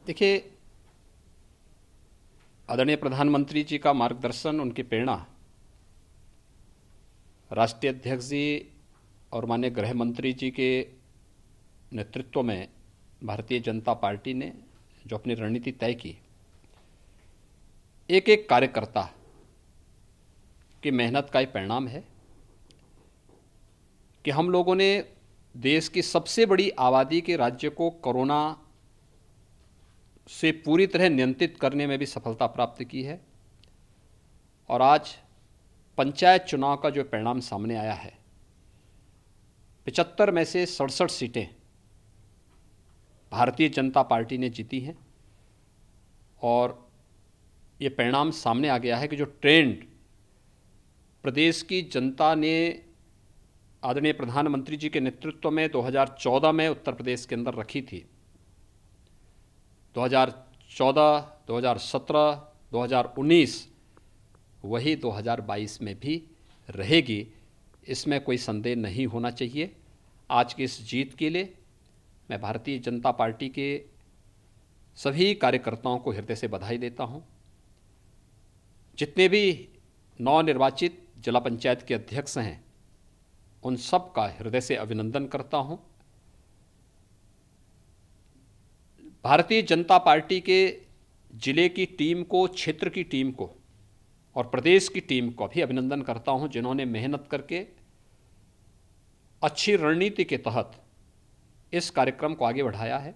देखिए, आदरणीय प्रधानमंत्री जी का मार्गदर्शन, उनकी प्रेरणा, राष्ट्रीय अध्यक्ष जी और माननीय गृह मंत्री जी के नेतृत्व में भारतीय जनता पार्टी ने जो अपनी रणनीति तय की, एक एक कार्यकर्ता की मेहनत का ही परिणाम है कि हम लोगों ने देश की सबसे बड़ी आबादी के राज्य को कोरोना से पूरी तरह नियंत्रित करने में भी सफलता प्राप्त की है। और आज पंचायत चुनाव का जो परिणाम सामने आया है, 75 में से 67 सीटें भारतीय जनता पार्टी ने जीती हैं। और ये परिणाम सामने आ गया है कि जो ट्रेंड प्रदेश की जनता ने आदरणीय प्रधानमंत्री जी के नेतृत्व में 2014 में उत्तर प्रदेश के अंदर रखी थी, 2014, 2017, 2019 वही 2022 में भी रहेगी, इसमें कोई संदेह नहीं होना चाहिए। आज की इस जीत के लिए मैं भारतीय जनता पार्टी के सभी कार्यकर्ताओं को हृदय से बधाई देता हूं। जितने भी नवनिर्वाचित जिला पंचायत के अध्यक्ष हैं, उन सब का हृदय से अभिनंदन करता हूं। भारतीय जनता पार्टी के जिले की टीम को, क्षेत्र की टीम को और प्रदेश की टीम को भी अभिनंदन करता हूं, जिन्होंने मेहनत करके अच्छी रणनीति के तहत इस कार्यक्रम को आगे बढ़ाया है।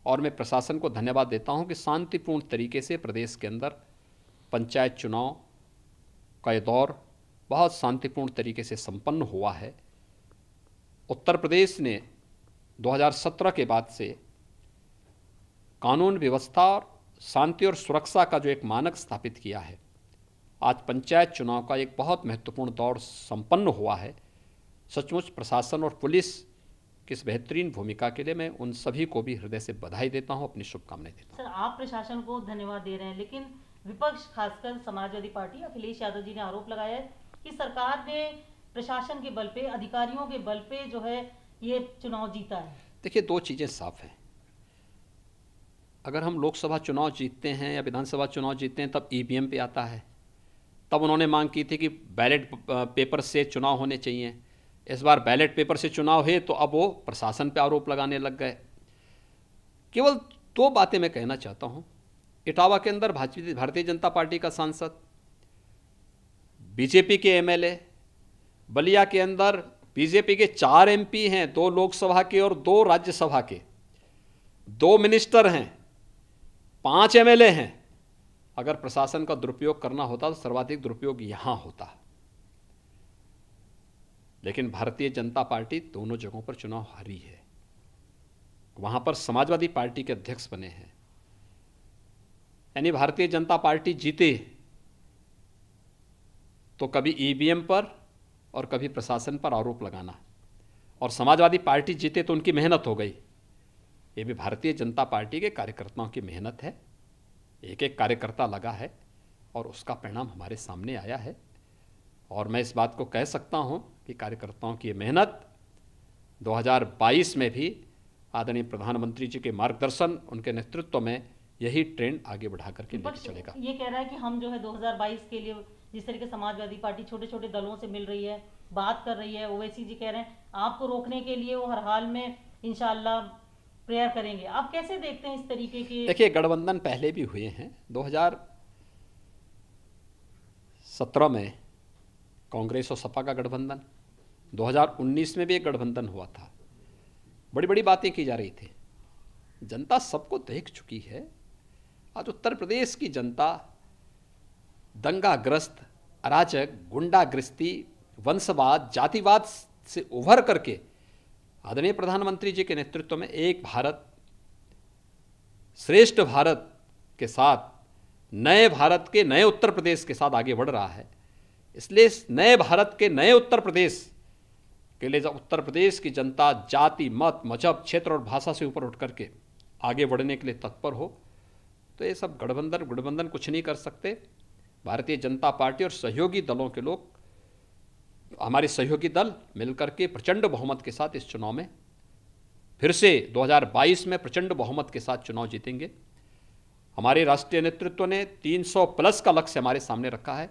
और मैं प्रशासन को धन्यवाद देता हूं कि शांतिपूर्ण तरीके से प्रदेश के अंदर पंचायत चुनाव का ये दौर बहुत शांतिपूर्ण तरीके से संपन्न हुआ है। उत्तर प्रदेश ने 2017 के बाद से कानून व्यवस्था और शांति और सुरक्षा का जो एक मानक स्थापित किया है, आज पंचायत चुनाव का एक बहुत महत्वपूर्ण दौर संपन्न हुआ है। सचमुच प्रशासन और पुलिस की इस बेहतरीन भूमिका के लिए मैं उन सभी को भी हृदय से बधाई देता हूं, अपनी शुभकामनाएं देता हूं। सर, आप प्रशासन को धन्यवाद दे रहे हैं, लेकिन विपक्ष खासकर समाजवादी पार्टी अखिलेश यादव जी ने आरोप लगाया है कि सरकार ने प्रशासन के बल पे, अधिकारियों के बल पे जो है ये चुनाव जीता है। देखिए, दो चीजें साफ हैं। अगर हम लोकसभा चुनाव जीतते हैं या विधानसभा चुनाव जीतते हैं तब ईवीएम पे आता है। तब उन्होंने मांग की थी कि बैलेट पेपर से चुनाव होने चाहिए। इस बार बैलेट पेपर से चुनाव है तो अब वो प्रशासन पे आरोप लगाने लग गए। केवल दो बातें मैं कहना चाहता हूं। इटावा के अंदर भारतीय जनता पार्टी का सांसद, बीजेपी के एमएलए, बलिया के अंदर बीजेपी के 4 एमपी हैं, 2 लोकसभा के और 2 राज्यसभा के, 2 मिनिस्टर हैं, 5 एमएलए हैं। अगर प्रशासन का दुरुपयोग करना होता तो सर्वाधिक दुरुपयोग यहां होता। लेकिन भारतीय जनता पार्टी दोनों जगहों पर चुनाव हारी है। वहां पर समाजवादी पार्टी के अध्यक्ष बने हैं। यानी भारतीय जनता पार्टी जीते तो कभी ईवीएम पर और कभी प्रशासन पर आरोप लगाना, और समाजवादी पार्टी जीते तो उनकी मेहनत हो गई। ये भी भारतीय जनता पार्टी के कार्यकर्ताओं की मेहनत है। एक एक कार्यकर्ता लगा है और उसका परिणाम हमारे सामने आया है। और मैं इस बात को कह सकता हूं कि कार्यकर्ताओं की मेहनत 2022 में भी आदरणीय प्रधानमंत्री जी के मार्गदर्शन, उनके नेतृत्व में यही ट्रेंड आगे बढ़ा करके लेकर चलेगा। ये कह रहा है कि हम जो है 2022 के लिए जिस तरीके समाजवादी पार्टी छोटे छोटे दलों से मिल रही है, बात कर रही है, ओवैसी जी कह रहे हैं आपको रोकने के लिए वो हर हाल में इंशाल्लाह प्रेयर करेंगे। आप कैसे देखते हैं इस तरीके के? देखिए, गठबंधन पहले भी हुए हैं। 2017 में कांग्रेस और सपा का गठबंधन, 2019 में भी एक गठबंधन हुआ था। बड़ी बड़ी बातें की जा रही थी। जनता सबको देख चुकी है। आज उत्तर प्रदेश की जनता दंगाग्रस्त, अराजक, गुंडागर्दी, वंशवाद, जातिवाद से उभर करके आदरणीय प्रधानमंत्री जी के नेतृत्व में एक भारत श्रेष्ठ भारत के साथ, नए भारत के नए उत्तर प्रदेश के साथ आगे बढ़ रहा है। इसलिए इस नए भारत के नए उत्तर प्रदेश के लिए जब उत्तर प्रदेश की जनता जाति, मत, मजहब, क्षेत्र और भाषा से ऊपर उठ करके आगे बढ़ने के लिए तत्पर हो, तो ये सब गठबंधन कुछ नहीं कर सकते। भारतीय जनता पार्टी और सहयोगी दलों के लोग, हमारे सहयोगी दल मिलकर के प्रचंड बहुमत के साथ इस चुनाव में फिर से 2022 में प्रचंड बहुमत के साथ चुनाव जीतेंगे। हमारे राष्ट्रीय नेतृत्व ने 300 प्लस का लक्ष्य हमारे सामने रखा है।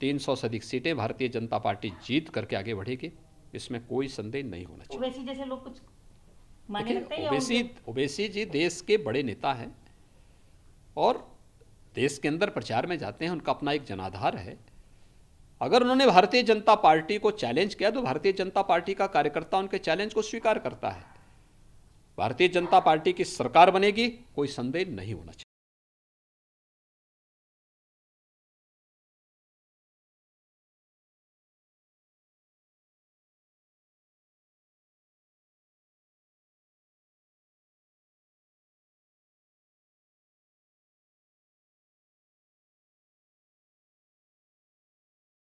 300 से अधिक सीटें भारतीय जनता पार्टी जीत करके आगे बढ़ेगी, इसमें कोई संदेह नहीं होना चाहिए। ओवैसी जैसे लोग कुछ माने रखते हैं या ओवैसी जी देश के बड़े नेता हैं और देश के अंदर प्रचार में जाते हैं, उनका अपना एक जनाधार है। अगर उन्होंने भारतीय जनता पार्टी को चैलेंज किया तो भारतीय जनता पार्टी का कार्यकर्ता उनके चैलेंज को स्वीकार करता है। भारतीय जनता पार्टी की सरकार बनेगी, कोई संदेह नहीं होना चाहिए।